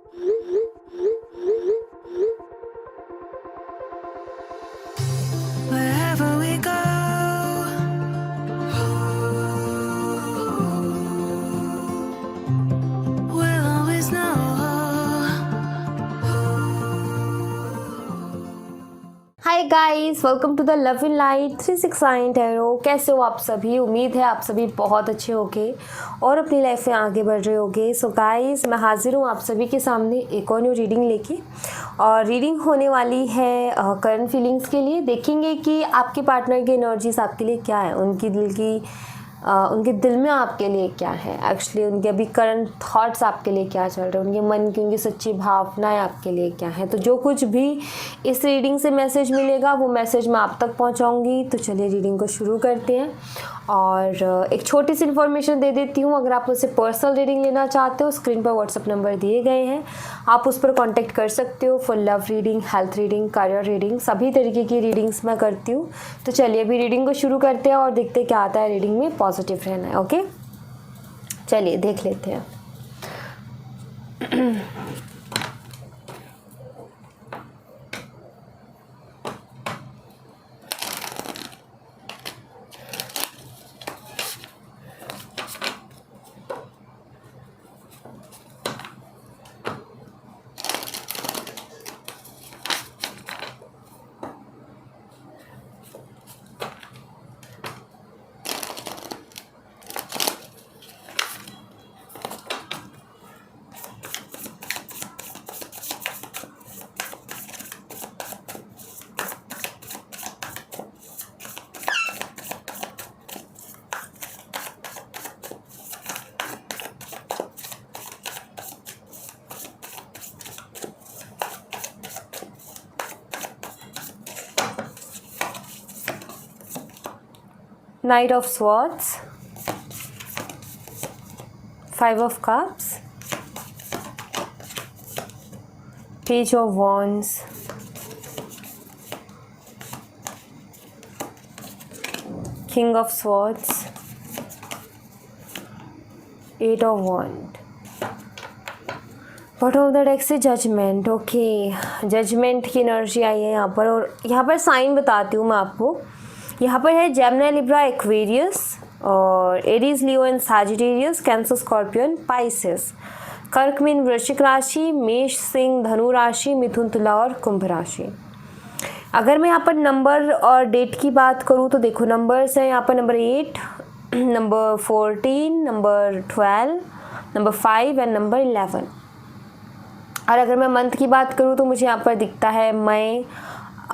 Wherever we go, we'll always know. Hi guys, welcome to the love in light 369 tarot. कैसे हो आप सभी? उम्मीद है आप सभी बहुत अच्छे होगे और अपनी लाइफ में आगे बढ़ रहे होगे। सो गाइस, मैं हाजिर हूँ आप सभी के सामने एक और न्यू रीडिंग लेके। और रीडिंग होने वाली है करंट फीलिंग्स के लिए। देखेंगे कि आपके पार्टनर की एनर्जीज आपके लिए क्या है, उनके दिल में आपके लिए क्या है, एक्चुअली उनके अभी करंट थॉट्स आपके लिए क्या चल रहे हैं, उनके मन की उनकी सच्ची भावनाएं आपके लिए क्या है। तो जो कुछ भी इस रीडिंग से मैसेज मिलेगा वो मैसेज मैं आप तक पहुंचाऊंगी। तो चलिए रीडिंग को शुरू करते हैं। और एक छोटी सी इन्फॉर्मेशन दे देती हूँ, अगर आप मुझसे पर्सनल रीडिंग लेना चाहते हो स्क्रीन पर व्हाट्सअप नंबर दिए गए हैं, आप उस पर कॉन्टैक्ट कर सकते हो for love reading, health reading, career reading, सभी तरीके की रीडिंग्स मैं करती हूँ। तो चलिए अभी रीडिंग को शुरू करते हैं और देखते हैं क्या आता है रीडिंग में। पॉजिटिव रहना है, ओके। चलिए देख लेते हैं। Knight of Swords, 5 of Cups, Page of Wands, King of Swords, 8 of Wands. Bottom of the deck से जजमेंट। ओके, जजमेंट की एनर्जी आई है यहाँ पर। और यहाँ पर साइन बताती हूँ मैं आपको। यहाँ पर है जेमिनी, लिब्रा, एक्वेरियस और Aries, Leo and Sagittarius, cancer, scorpion, Pisces, कर्क, मीन, वृश्चिक राशि, मेष, सिंह, धनु राशि, मिथुन, तुला और कुंभ राशि। अगर मैं यहाँ पर नंबर और डेट की बात करूँ तो देखो नंबर्स हैं यहाँ पर number 8, number 14, number 12, number 5 and number 11। और अगर मैं मंथ की बात करूँ तो मुझे यहाँ पर दिखता है मई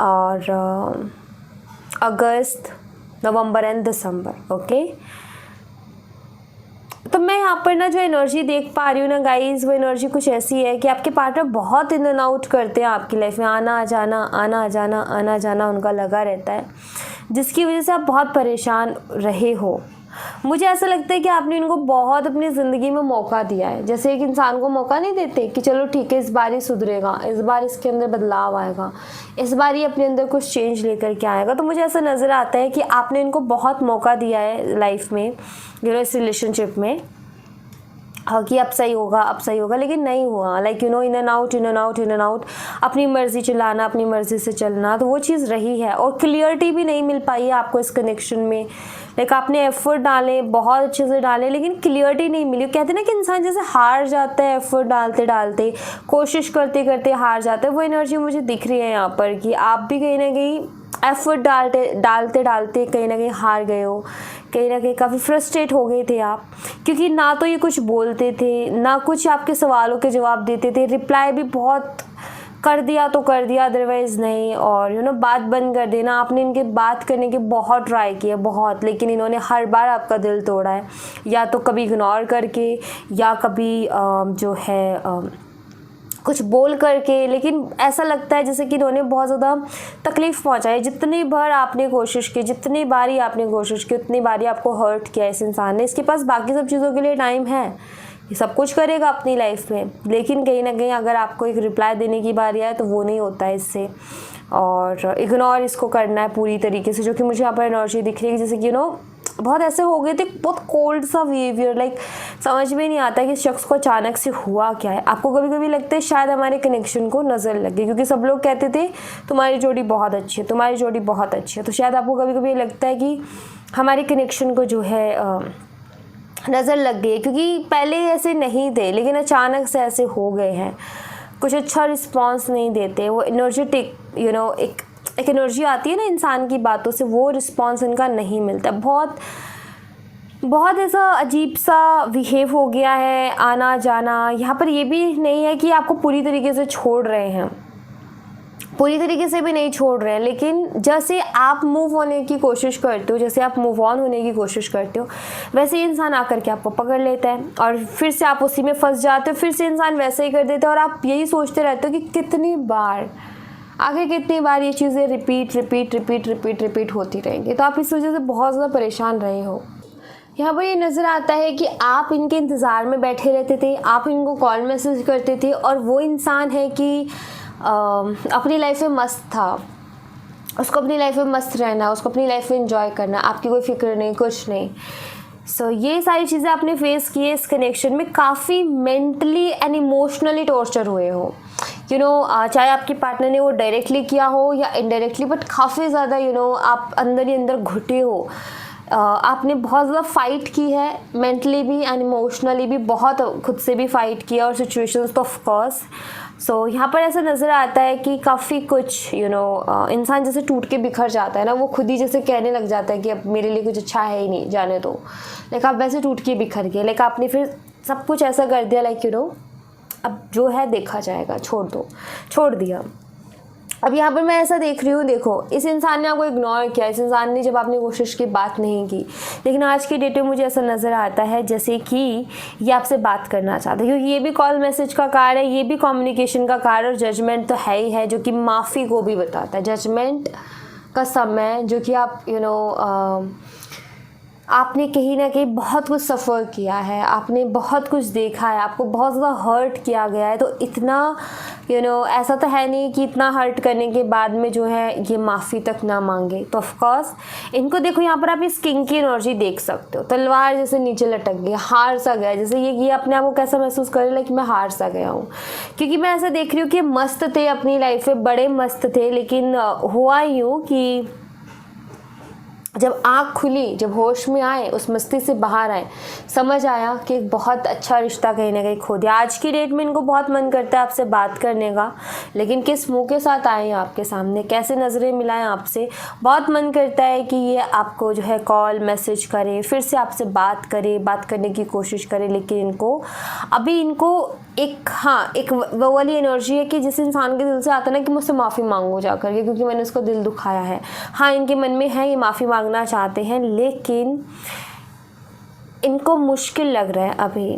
और अगस्त, नवंबर एंड दिसंबर। ओके, तो मैं यहाँ पर ना जो एनर्जी देख पा रही हूँ ना गाइज, वो एनर्जी कुछ ऐसी है कि आपके पार्टनर बहुत इन एंड आउट करते हैं आपकी लाइफ में, आना जाना आना जाना आना जाना उनका लगा रहता है, जिसकी वजह से आप बहुत परेशान रहे हो। मुझे ऐसा लगता है कि आपने इनको बहुत अपनी ज़िंदगी में मौका दिया है, जैसे एक इंसान को मौका नहीं देते कि चलो ठीक है इस बार ही सुधरेगा, इस बार इसके अंदर बदलाव आएगा, इस बार ही अपने अंदर कुछ चेंज लेकर के आएगा। तो मुझे ऐसा नज़र आता है कि आपने इनको बहुत मौका दिया है लाइफ में, इस रिलेशनशिप में, हाँ कि अब सही होगा, लेकिन नहीं हुआ। Like in and out, in and out, in and out, अपनी मर्जी चलाना, अपनी मर्जी से चलना, तो वो चीज़ रही है। और क्लियरिटी भी नहीं मिल पाई है आपको इस कनेक्शन में। लाइक आपने एफर्ट डाले, बहुत अच्छे से डाले, लेकिन क्लियरिटी नहीं मिली। कहते हैं ना कि इंसान जैसे हार जाता है, एफर्ट डालते डालते, कोशिश करते करते हार जाता है। वो एनर्जी मुझे दिख रही है यहाँ पर कि आप भी कहीं ना कहीं एफर्ट डालते डालते कहीं ना कहीं हार गए हो, कहीं ना कहीं काफ़ी फ्रस्ट्रेट हो गए थे आप, क्योंकि ना तो ये कुछ बोलते थे, ना कुछ आपके सवालों के जवाब देते थे, रिप्लाई भी बहुत कर दिया तो कर दिया, अदरवाइज़ नहीं। और बात बंद कर देना। आपने इनके बात करने के बहुत ट्राई किया, बहुत, लेकिन इन्होंने हर बार आपका दिल तोड़ा है, या तो कभी इग्नोर करके, या कभी जो है कुछ बोल करके। लेकिन ऐसा लगता है जैसे कि इन्होंने बहुत ज़्यादा तकलीफ़ पहुंचाई। जितनी बार आपने कोशिश की, जितनी बारी आपने कोशिश की, उतनी बारी आपको हर्ट किया इस इंसान ने। इसके पास बाकी सब चीज़ों के लिए टाइम है, ये सब कुछ करेगा अपनी लाइफ में, लेकिन कहीं ना कहीं अगर आपको एक रिप्लाई देने की बारी आए तो वो नहीं होता है इससे, और इग्नोर इसको करना है पूरी तरीके से, जो कि मुझे यहाँ पर एनर्जी दिख रही है जैसे कि बहुत ऐसे हो गए थे, बहुत कोल्ड सा बिहेवियर, लाइक समझ में नहीं आता कि इस शख्स को अचानक से हुआ क्या है। आपको कभी कभी लगता है शायद हमारे कनेक्शन को नज़र लगे, क्योंकि सब लोग कहते थे तुम्हारी जोड़ी बहुत अच्छी है, तुम्हारी जोड़ी बहुत अच्छी है, तो शायद आपको कभी कभी लगता है कि हमारे कनेक्शन को जो है नज़र लग गई है, क्योंकि पहले ऐसे नहीं थे लेकिन अचानक से ऐसे हो गए हैं, कुछ अच्छा रिस्पॉन्स नहीं देते, वो एनर्जेटिक एक एनर्जी आती है ना इंसान की बातों से, वो रिस्पॉन्स इनका नहीं मिलता। बहुत बहुत ऐसा अजीब सा बिहेव हो गया है, आना जाना। यहाँ पर ये भी नहीं है कि आपको पूरी तरीके से छोड़ रहे हैं, पूरी तरीके से भी नहीं छोड़ रहे हैं, लेकिन जैसे आप मूव होने की कोशिश करते हो, जैसे आप मूव ऑन होने की कोशिश करते हो, वैसे ही इंसान आकर के आपको पकड़ लेता है और फिर से आप उसी में फंस जाते हो, फिर से इंसान वैसे ही कर देता है और आप यही सोचते रहते हो कि कितनी बार, आखिर कितनी बार ये चीज़ें रिपीट होती रहेंगी। तो आप इस वजह से बहुत ज़्यादा परेशान रहे हो। यहाँ पर ये नज़र आता है कि आप इनके इंतज़ार में बैठे रहते थे, आप इनको कॉल मैसेज करते थे और वो इंसान है कि अपनी लाइफ में मस्त था, उसको अपनी लाइफ में मस्त रहना, उसको अपनी लाइफ में एंजॉय करना, आपकी कोई फिक्र नहीं, कुछ नहीं। सो ये सारी चीज़ें आपने फेस की है इस कनेक्शन में, काफ़ी मेंटली एंड इमोशनली टॉर्चर हुए हो। चाहे आपके पार्टनर ने वो डायरेक्टली किया हो या इनडायरेक्टली, बट काफ़ी ज़्यादा आप अंदर ही अंदर घुटे हो। आपने बहुत ज़्यादा फाइट की है, मेंटली भी एंड इमोशनली भी, बहुत खुद से भी फाइट किया और सिचुएशंस तो ऑफ कोर्स। सो यहाँ पर ऐसा नज़र आता है कि काफ़ी कुछ इंसान जैसे टूट के बिखर जाता है ना, वो खुद ही जैसे कहने लग जाता है कि अब मेरे लिए कुछ अच्छा है ही नहीं, जाने दो। लाइक आप वैसे टूट के बिखर गए, लाइक आपने फिर सब कुछ ऐसा कर दिया, लाइक अब जो है देखा जाएगा, छोड़ दो, छोड़ दिया। अब यहाँ पर मैं ऐसा देख रही हूँ, देखो इस इंसान ने आपको इग्नोर किया, इस इंसान ने जब आपने कोशिश की बात नहीं की, लेकिन आज की डेट में मुझे ऐसा नज़र आता है जैसे कि ये आपसे बात करना चाहता है, क्योंकि ये भी कॉल मैसेज का कार्ड है, ये भी कम्युनिकेशन का कार्ड और जजमेंट तो है ही है, जो कि माफ़ी को भी बताता है। जजमेंट का समय जो कि आप आपने कहीं ना कहीं बहुत कुछ सफ़र किया है, आपने बहुत कुछ देखा है, आपको बहुत ज़्यादा हर्ट किया गया है, तो इतना ऐसा तो है नहीं कि इतना हर्ट करने के बाद में जो है ये माफ़ी तक ना मांगे। तो ऑफ कोर्स इनको देखो, यहाँ पर आप इस किंग की एनर्जी देख सकते हो, तलवार जैसे नीचे लटक गई, हार सा गया, जैसे ये अपने आप को कैसा महसूस कर रहा है कि मैं हार सा गया हूँ। क्योंकि मैं ऐसा देख रही हूँ कि मस्त थे अपनी लाइफ में, बड़े मस्त थे, लेकिन हुआ यूँ कि जब आँख खुली, जब होश में आए, उस मस्ती से बाहर आए, समझ आया कि एक बहुत अच्छा रिश्ता कहीं ना कहीं खो दिया। आज की डेट में इनको बहुत मन करता है आपसे बात करने का, लेकिन किस मुंह के साथ आए हैं आपके सामने, कैसे नज़रें मिलाएं आपसे। बहुत मन करता है कि ये आपको जो है कॉल मैसेज करे, फिर से आपसे बात करे, बात करने की कोशिश करे, लेकिन इनको एक वो वाली एनर्जी है कि जिस इंसान के दिल से आता है ना कि मुझसे माफ़ी मांगो जा करके, क्योंकि मैंने उसको दिल दुखाया है। हाँ, इनके मन में है ये माफ़ी मांगना चाहते हैं, लेकिन इनको मुश्किल लग रहा है अभी।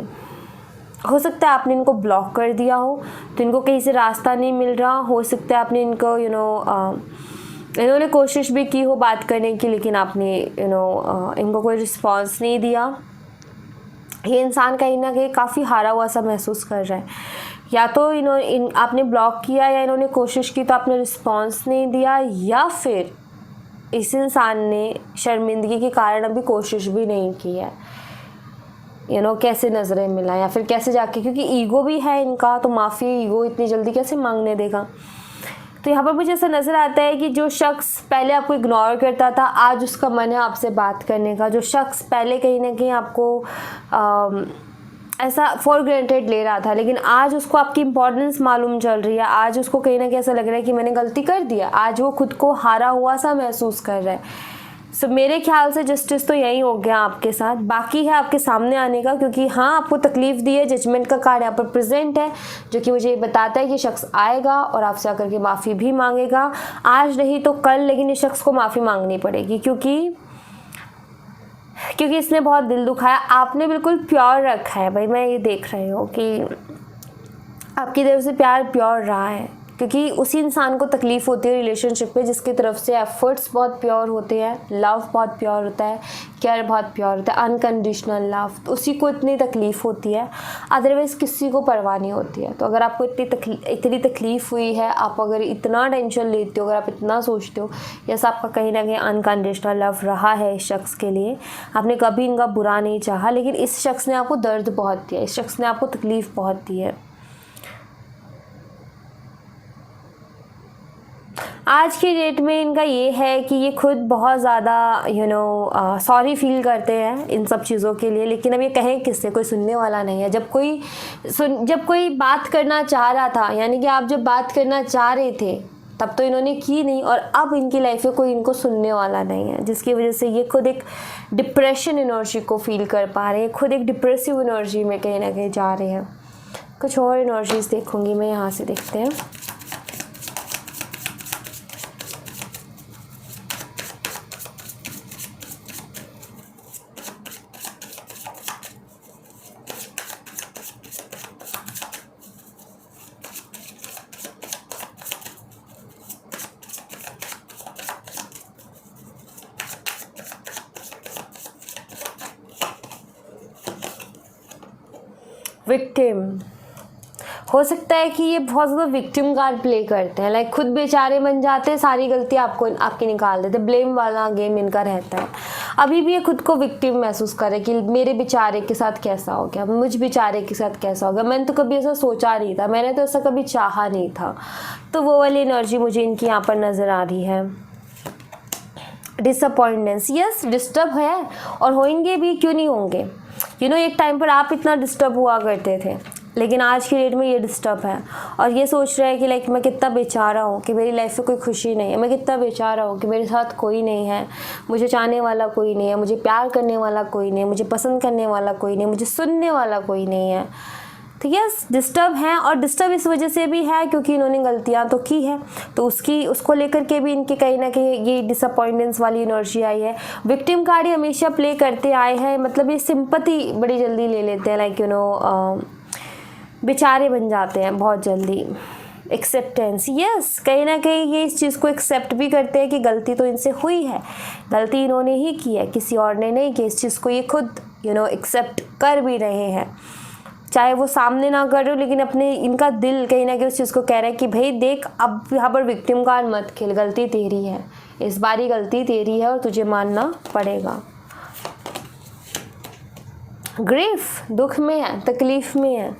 हो सकता है आपने इनको ब्लॉक कर दिया हो, तो इनको कहीं से रास्ता नहीं मिल रहा। हो सकता है आपने इनको इन्होंने कोशिश भी की हो बात करने की, लेकिन आपने इनको कोई रिस्पॉन्स नहीं दिया। ये इंसान कहीं ना कहीं काफ़ी हारा हुआ सा महसूस कर रहा है। या तो आपने ब्लॉक किया, या इन्होंने कोशिश की तो आपने रिस्पॉन्स नहीं दिया, या फिर इस इंसान ने शर्मिंदगी के कारण अभी कोशिश भी नहीं की है। कैसे नज़रें मिला, या फिर कैसे जाके, क्योंकि ईगो भी है इनका, तो माफ़ी ईगो इतनी जल्दी कैसे मांगने देगा। तो यहाँ पर मुझे ऐसा नज़र आता है कि जो शख्स पहले आपको इग्नोर करता था, आज उसका मन है आपसे बात करने का। जो शख्स पहले कहीं ना कहीं आपको ऐसा फॉर ग्रांटेड ले रहा था, लेकिन आज उसको आपकी इम्पोर्टेंस मालूम चल रही है, आज उसको कहीं ना कहीं ऐसा लग रहा है कि मैंने गलती कर दिया, आज वो खुद को हारा हुआ सा महसूस कर रहा है। सो मेरे ख्याल से जस्टिस तो यही हो गया आपके साथ। बाकी है आपके सामने आने का, क्योंकि हाँ आपको तकलीफ़ दी है, जजमेंट का कार्ड यहाँ पर प्रेजेंट है, जो कि मुझे ये बताता है कि शख्स आएगा और आपसे आकर के माफ़ी भी मांगेगा, आज नहीं तो कल, लेकिन इस शख्स को माफ़ी मांगनी पड़ेगी, क्योंकि इसने बहुत दिल दुखाया। आपने बिल्कुल प्योर रखा है भाई, मैं ये देख रही हूँ कि आपकी तरफ से प्यार प्योर रहा है, क्योंकि उसी इंसान को तकलीफ़ होती है रिलेशनशिप में जिसकी तरफ से एफर्ट्स बहुत प्योर होते हैं, लव बहुत प्योर होता है, केयर बहुत प्योर होता है, अनकंडीशनल लव, तो उसी को इतनी तकलीफ़ होती है, अदरवाइज़ किसी को परवाह नहीं होती है। तो अगर आपको इतनी तकलीफ़ हुई है, आप अगर इतना टेंशन लेते हो, अगर आप इतना सोचते हो, यस आपका कहीं ना कहीं अनकंडीशनल लव रहा है इस शख्स के लिए, आपने कभी इनका बुरा नहीं चाहा, लेकिन इस शख्स ने आपको दर्द बहुत दिया, इस शख्स ने आपको तकलीफ़ बहुत दी है। आज की डेट में इनका ये है कि ये खुद बहुत ज़्यादा सॉरी फील करते हैं इन सब चीज़ों के लिए, लेकिन अब ये कहें किससे, कोई सुनने वाला नहीं है। जब कोई बात करना चाह रहा था, यानी कि आप जब बात करना चाह रहे थे तब तो इन्होंने की नहीं, और अब इनकी लाइफ में कोई इनको सुनने वाला नहीं है, जिसकी वजह से ये खुद एक डिप्रेशन एनर्जी को फील कर पा रहे हैं, खुद एक डिप्रेसिव एनर्जी में कहीं ना कहीं जा रहे हैं। कुछ और एनर्जीज देखूंगी मैं यहाँ से, देखते हैं। विक्टिम, हो सकता है कि ये बहुत ज़्यादा विक्टिम कार्ड प्ले करते हैं, लाइक खुद बेचारे बन जाते हैं, सारी गलती आपकी निकाल देते, ब्लेम वाला गेम इनका रहता है। अभी भी ये खुद को विक्टिम महसूस करे कि मेरे बेचारे के साथ कैसा हो गया, मुझ बेचारे के साथ कैसा हो गया, मैंने तो कभी ऐसा सोचा नहीं था, मैंने तो ऐसा कभी चाहा नहीं था। तो वो वाली एनर्जी मुझे इनकी यहाँ पर नज़र आ रही है। डिसअपॉइंटनेस, यस डिस्टर्ब है और होंगे भी, क्यों नहीं होंगे। एक टाइम पर आप इतना डिस्टर्ब हुआ करते थे, लेकिन आज की डेट में ये डिस्टर्ब है और ये सोच रहे हैं कि लाइक मैं कितना बेचारा हूँ कि मेरी लाइफ में कोई खुशी नहीं है, मैं कितना बेचारा हूँ कि मेरे साथ कोई नहीं है, मुझे चाहने वाला कोई नहीं है, मुझे प्यार करने वाला कोई नहीं है, मुझे पसंद करने वाला कोई नहीं, मुझे सुनने वाला कोई नहीं है। तो यस डिस्टर्ब हैं, और डिस्टर्ब इस वजह से भी है क्योंकि इन्होंने गलतियां तो की है, तो उसको लेकर के भी इनके कहीं ना कहीं ये डिसअपॉइंटमेंट्स वाली एनर्जी आई है। विक्टिम कार्ड हमेशा प्ले करते आए हैं, मतलब ये सिंपैथी बड़ी जल्दी ले लेते हैं, लाइक बेचारे बन जाते हैं बहुत जल्दी। एक्सेप्टेंस, यस कहीं ना कहीं ये इस चीज़ को एक्सेप्ट भी करते हैं कि गलती तो इनसे हुई है, गलती इन्होंने ही की है, किसी और ने नहीं की। इस चीज़ को ये खुद एक्सेप्ट कर भी रहे हैं, चाहे वो सामने ना कर रहे हो, लेकिन अपने इनका दिल कहीं ना कहीं उस चीज़ को कह रहा है कि भाई देख, अब यहाँ पर विक्टिम कार्ड मत खेल, गलती तेरी है, इस बारी गलती तेरी है और तुझे मानना पड़ेगा। ग्रीफ, दुख में है, तकलीफ़ में है,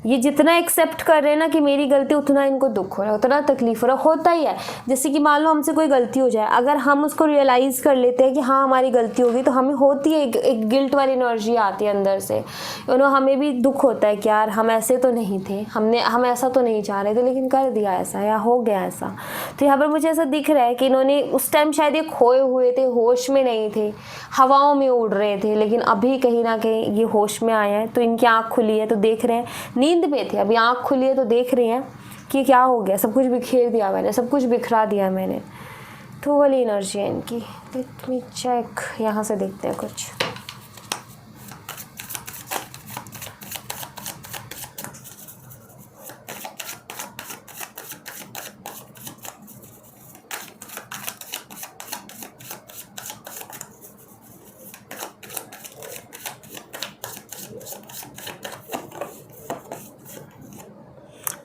ये जितना एक्सेप्ट कर रहे हैं ना कि मेरी गलती, उतना इनको दुख हो रहा है, उतना तकलीफ हो रहा होता ही है। जैसे कि मान लो हमसे कोई गलती हो जाए, अगर हम उसको रियलाइज़ कर लेते हैं कि हाँ हमारी गलती होगी, तो हमें होती है एक गिल्ट वाली एनर्जी आती है अंदर से, हमें भी दुख होता है कि यार हम ऐसे तो नहीं थे, हम ऐसा तो नहीं चाह रहे थे, लेकिन कर दिया ऐसा या हो गया ऐसा। तो यहाँ पर मुझे ऐसा दिख रहा है कि इन्होंने उस टाइम शायद ये खोए हुए थे, होश में नहीं थे, हवाओं में उड़ रहे थे, लेकिन अभी कहीं ना कहीं ये होश में आया है, तो इनकी आँख खुली है तो देख रहे हैं, नींद में थे अभी आँख खुली है तो देख रहे हैं कि क्या हो गया, सब कुछ बिखेर दिया मैंने, सब कुछ बिखरा दिया मैंने। तो वाली एनर्जी है इनकी। लेट मी चेक, यहाँ से देखते हैं कुछ।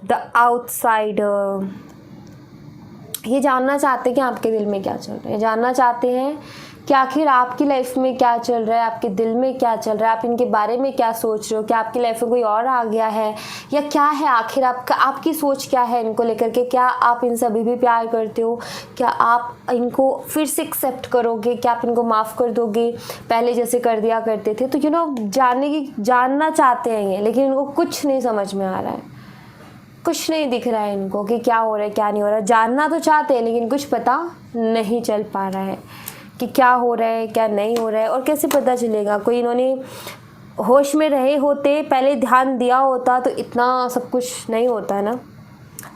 द आउटसाइडर, ये जानना चाहते हैं कि आपके दिल में क्या चल रहा है, जानना चाहते हैं कि आखिर आपकी लाइफ में क्या चल रहा है, आपके दिल में क्या चल रहा है, आप इनके बारे में क्या सोच रहे हो, क्या आपकी लाइफ में कोई और आ गया है या क्या है, आखिर आपकी सोच क्या है इनको लेकर के, क्या आप इनसे अभी भी प्यार करते हो, क्या आप इनको फिर से एक्सेप्ट करोगे, क्या आप इनको माफ़ कर दोगे पहले जैसे कर दिया करते थे। तो जानना चाहते हैं ये, लेकिन इनको कुछ नहीं समझ में आ रहा है, कुछ नहीं दिख रहा है इनको कि क्या हो रहा है क्या नहीं हो रहा है। जानना तो चाहते हैं लेकिन कुछ पता नहीं चल पा रहा है कि क्या हो रहा है क्या नहीं हो रहा है, और कैसे पता चलेगा। कोई इन्होंने होश में रहे होते, पहले ध्यान दिया होता तो इतना सब कुछ नहीं होता है ना।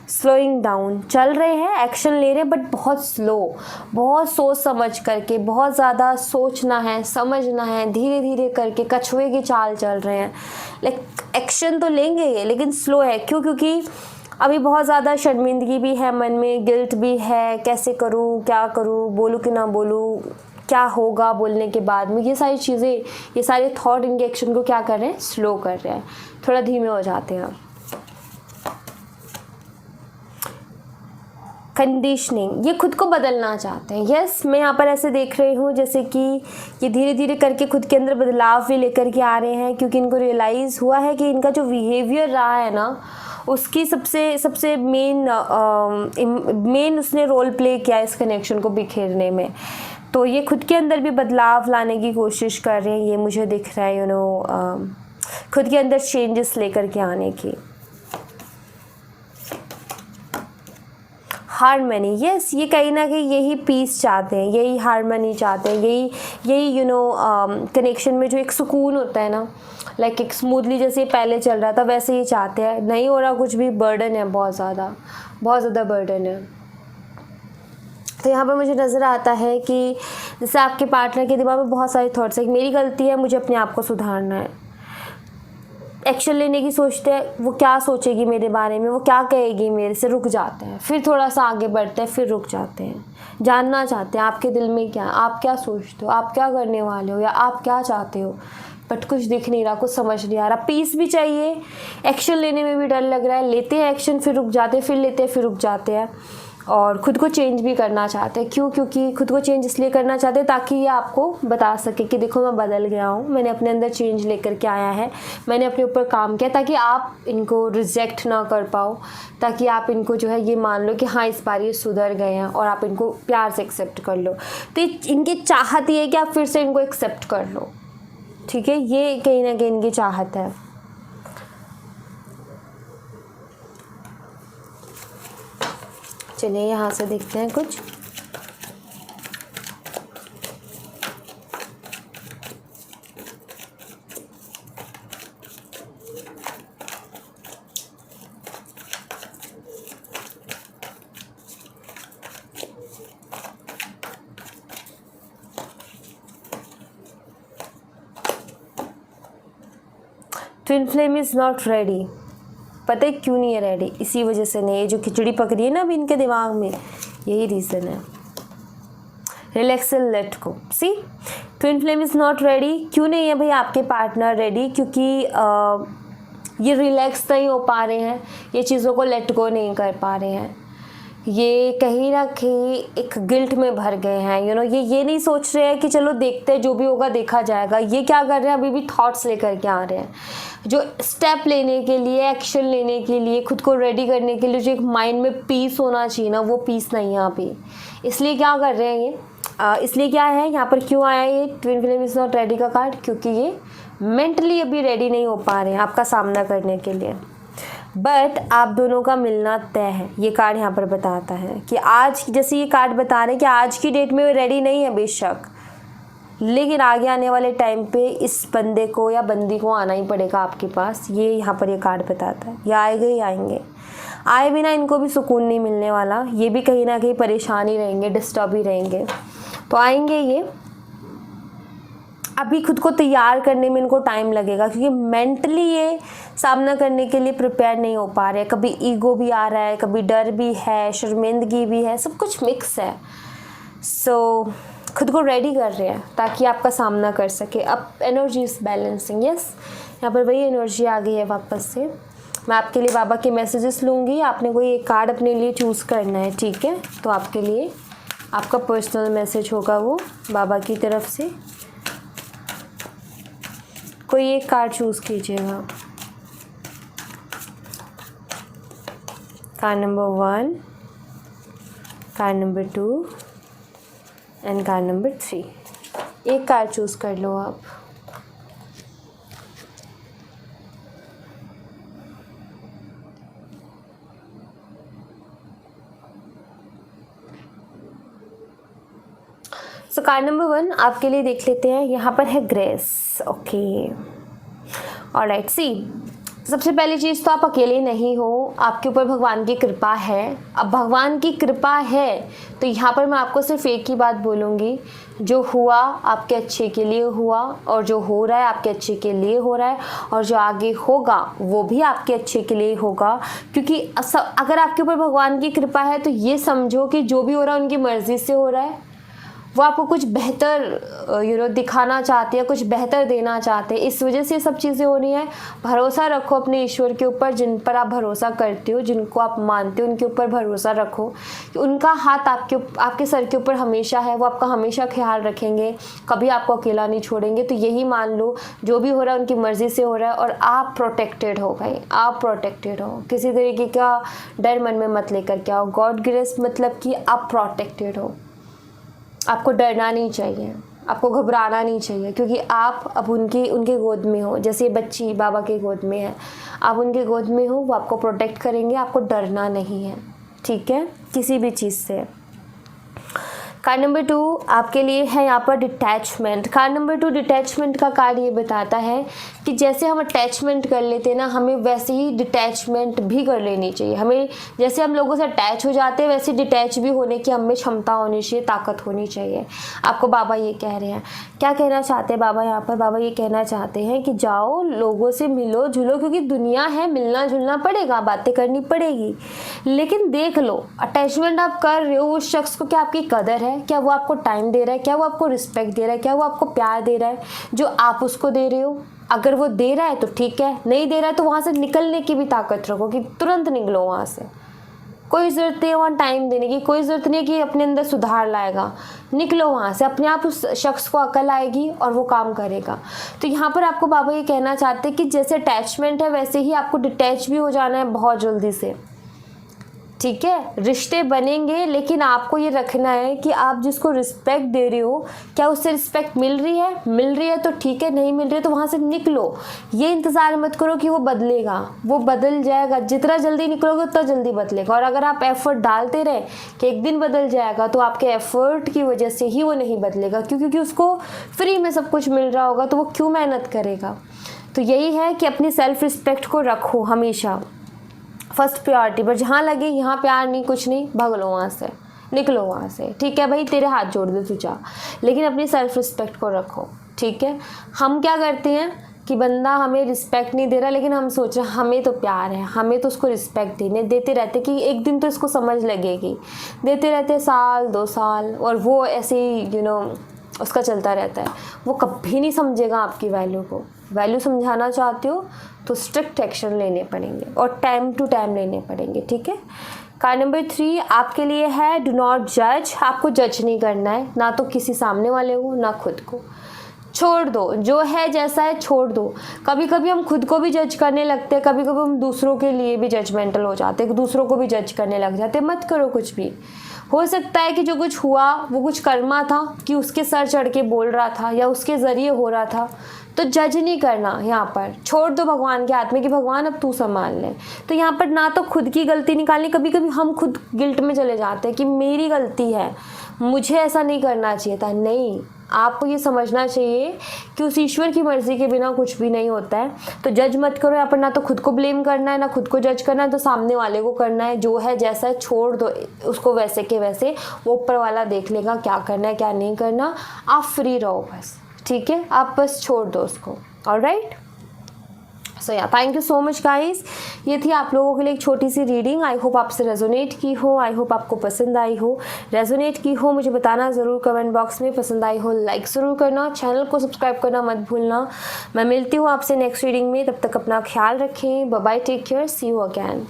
स्लोइंग डाउन, चल रहे हैं, एक्शन ले रहे हैं, बट बहुत स्लो, बहुत सोच समझ करके, बहुत ज़्यादा सोचना है, समझना है, धीरे धीरे करके कछुए की चाल चल रहे हैं। लाइक एक्शन तो लेंगे ये, लेकिन स्लो है। क्यों? क्योंकि अभी बहुत ज़्यादा शर्मिंदगी भी है मन में, गिल्ट भी है, कैसे करूँ, क्या करूँ, बोलूँ कि ना बोलूँ, क्या होगा बोलने के बाद में। ये सारी चीज़ें, ये सारे थॉट इनके एक्शन को क्या कर रहे हैं, स्लो कर रहे हैं, थोड़ा धीमे हो जाते हैं। कंडीशनिंग, ये खुद को बदलना चाहते हैं। यस, मैं यहाँ पर ऐसे देख रही हूँ जैसे कि ये धीरे धीरे करके खुद के अंदर बदलाव भी लेकर के आ रहे हैं, क्योंकि इनको रियलाइज़ हुआ है कि इनका जो बिहेवियर रहा है ना, उसकी सबसे मेन उसने रोल प्ले किया इस कनेक्शन को बिखेरने में। तो ये खुद के अंदर भी बदलाव लाने की कोशिश कर रहे हैं, ये मुझे दिख रहा है, खुद के अंदर चेंजेस लेकर के आने की। हारमनी, यस, ये कहीं ना कहीं यही पीस चाहते हैं, यही हारमनी चाहते हैं, यही कनेक्शन में जो एक सुकून होता है ना, लाइक एक स्मूथली जैसे पहले चल रहा था वैसे ही चाहते हैं। नहीं हो रहा कुछ भी, बर्डन है, बहुत ज़्यादा बर्डन है। तो यहाँ पर मुझे नज़र आता है कि जैसे आपके पार्टनर के दिमाग में बहुत सारे थॉट्स हैं, मेरी गलती है, मुझे अपने आप को सुधारना है, एक्शन लेने की सोचते हैं, वो क्या सोचेगी मेरे बारे में, वो क्या कहेगी मेरे से, रुक जाते हैं, फिर थोड़ा सा आगे बढ़ते हैं, फिर रुक जाते हैं। जानना चाहते हैं आपके दिल में क्या है, आप क्या सोचते हो, आप क्या करने वाले हो, या आप क्या चाहते हो, बट कुछ दिख नहीं रहा, कुछ समझ नहीं आ रहा। पीस भी चाहिए, एक्शन लेने में भी डर लग रहा है, लेते हैं एक्शन, फिर रुक जाते हैं, फिर लेते हैं, फिर रुक जाते हैं। और ख़ुद को चेंज भी करना चाहते हैं। क्यों? क्योंकि खुद को चेंज इसलिए करना चाहते हैं ताकि ये आपको बता सके कि देखो मैं बदल गया हूँ, मैंने अपने अंदर चेंज लेकर के आया है, मैंने अपने ऊपर काम किया, ताकि आप इनको रिजेक्ट ना कर पाओ, ताकि आप इनको जो है ये मान लो कि हाँ इस बार ये सुधर गए हैं और आप इनको प्यार से एक्सेप्ट कर लो। तो इनकी चाहत ये है कि आप फिर से इनको एक्सेप्ट कर लो, ठीक है, ये कहीं ना कहीं इनकी चाहत है। चलिए यहाँ से देखते हैं कुछ। Twin flame is not ready. पता है क्यों नहीं है रेडी? इसी वजह से नहीं, ये जो खिचड़ी पक रही है ना अभी इनके दिमाग में, यही रीज़न है। Relax and let go. See, twin flame is not ready. क्यों नहीं है भाई आपके पार्टनर रेडी? क्योंकि ये रिलैक्स नहीं हो पा रहे हैं, ये चीज़ों को लेट गो नहीं कर पा रहे हैं, ये कहीं ना कहीं एक गिल्ट में भर गए हैं। ये नहीं सोच रहे हैं कि चलो देखते हैं, जो भी होगा देखा जाएगा। ये क्या कर रहे हैं, अभी भी थॉट्स लेकर के आ रहे हैं। जो स्टेप लेने के लिए, एक्शन लेने के लिए, खुद को रेडी करने के लिए जो एक माइंड में पीस होना चाहिए ना, वो पीस नहीं है यहाँ पे। इसलिए क्या कर रहे हैं ये, इसलिए क्या है यहाँ पर, क्यों आया ये twin flame is not ready का कार्ड? क्योंकि ये मेंटली अभी रेडी नहीं हो पा रहे हैं आपका सामना करने के लिए। बट आप दोनों का मिलना तय है, ये कार्ड यहाँ पर बताता है कि आज, जैसे ये कार्ड बता रहे हैं कि आज की डेट में वो रेडी नहीं है बेशक, लेकिन आगे आने वाले टाइम पे इस बंदे को या बंदी को आना ही पड़ेगा आपके पास। ये यहाँ पर ये कार्ड बताता है। ये आएंगे ही आएंगे, आए बिना इनको भी सुकून नहीं मिलने वाला, ये भी कहीं ना कहीं परेशान ही रहेंगे, डिस्टर्ब ही रहेंगे। तो आएंगे ये, अभी खुद को तैयार करने में इनको टाइम लगेगा, क्योंकि मेंटली ये सामना करने के लिए प्रिपेयर नहीं हो पा रहे। कभी ईगो भी आ रहा है, कभी डर भी है, शर्मिंदगी भी है, सब कुछ मिक्स है। सो खुद को रेडी कर रहे हैं ताकि आपका सामना कर सके। अब एनर्जी इज़ बैलेंसिंग। यस, यहाँ पर वही एनर्जी आ गई है वापस से। मैं आपके लिए बाबा के मैसेजेस लूँगी, आपने कोई एक कार्ड अपने लिए चूज़ करना है, ठीक है? तो आपके लिए आपका पर्सनल मैसेज होगा वो बाबा की तरफ से। कोई एक कार्ड चूज़ कीजिएगा। Card number 1, card number 2 and card number 3। एक कार्ड चूज़ कर लो आप। सो कार्ड नंबर 1 आपके लिए देख लेते हैं। यहाँ पर है ग्रेस। Okay, alright. सी, सबसे पहली चीज़ तो आप अकेले नहीं हो, आपके ऊपर भगवान की कृपा है। अब भगवान की कृपा है तो यहाँ पर मैं आपको सिर्फ एक ही बात बोलूँगी, जो हुआ आपके अच्छे के लिए हुआ, और जो हो रहा है आपके अच्छे के लिए हो रहा है, और जो आगे होगा वो भी आपके अच्छे के लिए होगा। क्योंकि अगर आपके ऊपर भगवान की कृपा है तो ये समझो कि जो भी हो रहा है उनकी मर्ज़ी से हो रहा है। वो आपको कुछ बेहतर दिखाना चाहते हैं, कुछ बेहतर देना चाहते हैं, इस वजह से ये सब चीज़ें हो रही हैं। भरोसा रखो अपने ईश्वर के ऊपर, जिन पर आप भरोसा करते हो, जिनको आप मानते हो, उनके ऊपर भरोसा रखो कि उनका हाथ आपके सर के ऊपर हमेशा है, वो आपका हमेशा ख्याल रखेंगे, कभी आपको अकेला नहीं छोड़ेंगे। तो यही मान लो, जो भी हो रहा है उनकी मर्ज़ी से हो रहा है, और आप प्रोटेक्टेड हो भाई, आप प्रोटेक्टेड हो। किसी तरीके का डर मन में मत लेकर के आओ। गॉड ग्रेस मतलब कि आप प्रोटेक्टेड हो, आपको डरना नहीं चाहिए, आपको घबराना नहीं चाहिए, क्योंकि आप अब उनके गोद में हो। जैसे ये बच्ची बाबा के गोद में है, आप उनके गोद में हो, वो आपको प्रोटेक्ट करेंगे, आपको डरना नहीं है, ठीक है, किसी भी चीज़ से। कार्ड नंबर 2 आपके लिए है यहाँ पर डिटैचमेंट। कार्ड नंबर 2 डिटैचमेंट का कार्ड ये बताता है कि जैसे हम अटैचमेंट कर लेते हैं ना, हमें वैसे ही डिटैचमेंट भी कर लेनी चाहिए। हमें जैसे हम लोगों से अटैच हो जाते हैं, वैसे डिटैच भी होने की हमें क्षमता होनी चाहिए, ताकत होनी चाहिए। आपको बाबा ये कह रहे हैं। क्या कहना चाहते हैं बाबा यहाँ पर? बाबा ये कहना चाहते हैं कि जाओ, लोगों से मिलो जुलो, क्योंकि दुनिया है, मिलना जुलना पड़ेगा, बातें करनी पड़ेगी, लेकिन देख लो अटैचमेंट आप कर रहे हो उस शख्स को, क्या आपकी कदर है? क्या वो आपको टाइम दे रहा है? क्या वो आपको रिस्पेक्ट दे रहा है? क्या वो आपको प्यार दे रहा है जो आप उसको दे रहे हो? अगर वो दे रहा है तो ठीक है, नहीं दे रहा है तो वहाँ से निकलने की भी ताकत रखो कि तुरंत निकलो वहाँ से। कोई ज़रूरत नहीं है वहाँ टाइम देने की, कोई ज़रूरत नहीं है कि अपने अंदर सुधार लाएगा। निकलो वहाँ से, अपने आप उस शख्स को अकल आएगी और वो काम करेगा। तो यहाँ पर आपको बाबा ये कहना चाहते हैं कि जैसे अटैचमेंट है वैसे ही आपको डिटैच भी हो जाना है बहुत जल्दी से, ठीक है। रिश्ते बनेंगे, लेकिन आपको ये रखना है कि आप जिसको रिस्पेक्ट दे रहे हो, क्या उससे रिस्पेक्ट मिल रही है? मिल रही है तो ठीक है, नहीं मिल रही है तो वहाँ से निकलो। ये इंतज़ार मत करो कि वो बदलेगा, वो बदल जाएगा। जितना जल्दी निकलोगे उतना जल्दी बदलेगा। और अगर आप एफर्ट डालते रहे कि एक दिन बदल जाएगा, तो आपके एफर्ट की वजह से ही वो नहीं बदलेगा, क्योंकि उसको फ्री में सब कुछ मिल रहा होगा, तो वो क्यों मेहनत करेगा। तो यही है कि अपनी सेल्फ रिस्पेक्ट को रखो हमेशा फर्स्ट प्रायोरिटी पर। जहाँ लगे यहाँ प्यार नहीं, कुछ नहीं, भाग लो वहाँ से, निकलो वहाँ से, ठीक है भाई, तेरे हाथ जोड़ दे तू जा, लेकिन अपनी सेल्फ रिस्पेक्ट को रखो, ठीक है। हम क्या करते हैं कि बंदा हमें रिस्पेक्ट नहीं दे रहा, लेकिन हम सोच रहे हैं हमें तो प्यार है, हमें तो उसको रिस्पेक्ट देते रहते कि एक दिन तो इसको समझ लगेगी, देते रहते साल 2 साल, और वो ऐसे ही उसका चलता रहता है। वो कभी नहीं समझेगा आपकी वैल्यू को। वैल्यू समझाना चाहते हो तो स्ट्रिक्ट एक्शन लेने पड़ेंगे और टाइम टू टाइम लेने पड़ेंगे, ठीक है। कार्ड नंबर 3 आपके लिए है डू नॉट जज। आपको जज नहीं करना है, ना तो किसी सामने वाले को ना खुद को। छोड़ दो, जो है जैसा है छोड़ दो। कभी कभी हम खुद को भी जज करने लगते हैं, कभी कभी हम दूसरों के लिए भी जजमेंटल हो जाते हैं, दूसरों को भी जज करने लग जाते हैं। मत करो कुछ भी। हो सकता है कि जो कुछ हुआ वो कुछ कर्मा था, कि उसके सर चढ़ के बोल रहा था या उसके ज़रिए हो रहा था, तो जज नहीं करना। यहाँ पर छोड़ दो भगवान के हाथ में कि भगवान अब तू संभाल ले। तो यहाँ पर ना तो खुद की गलती निकालनी, कभी कभी हम खुद गिल्ट में चले जाते हैं कि मेरी गलती है, मुझे ऐसा नहीं करना चाहिए था। नहीं, आपको ये समझना चाहिए कि उस ईश्वर की मर्ज़ी के बिना कुछ भी नहीं होता है। तो जज मत करो यहाँ पर, ना तो खुद को ब्लेम करना है, ना खुद को जज करना है, तो सामने वाले को करना है। जो है जैसा है छोड़ दो उसको, वैसे के वैसे, वो ऊपर वाला देख लेगा क्या करना है क्या नहीं करना। आप फ्री रहो बस, ठीक है, आप बस छोड़ दो उसको। ऑलराइट, सो या thank you so much guys. ये थी आप लोगों के लिए एक छोटी सी रीडिंग। आई होप आपसे रेजोनेट की हो, आई होप आपको पसंद आई हो। रेजोनेट की हो मुझे बताना ज़रूर कमेंट बॉक्स में। पसंद आई हो लाइक ज़रूर करना, चैनल को सब्सक्राइब करना मत भूलना। मैं मिलती हूँ आपसे नेक्स्ट रीडिंग में, तब तक अपना ख्याल रखें। Bye bye, take care, see you again.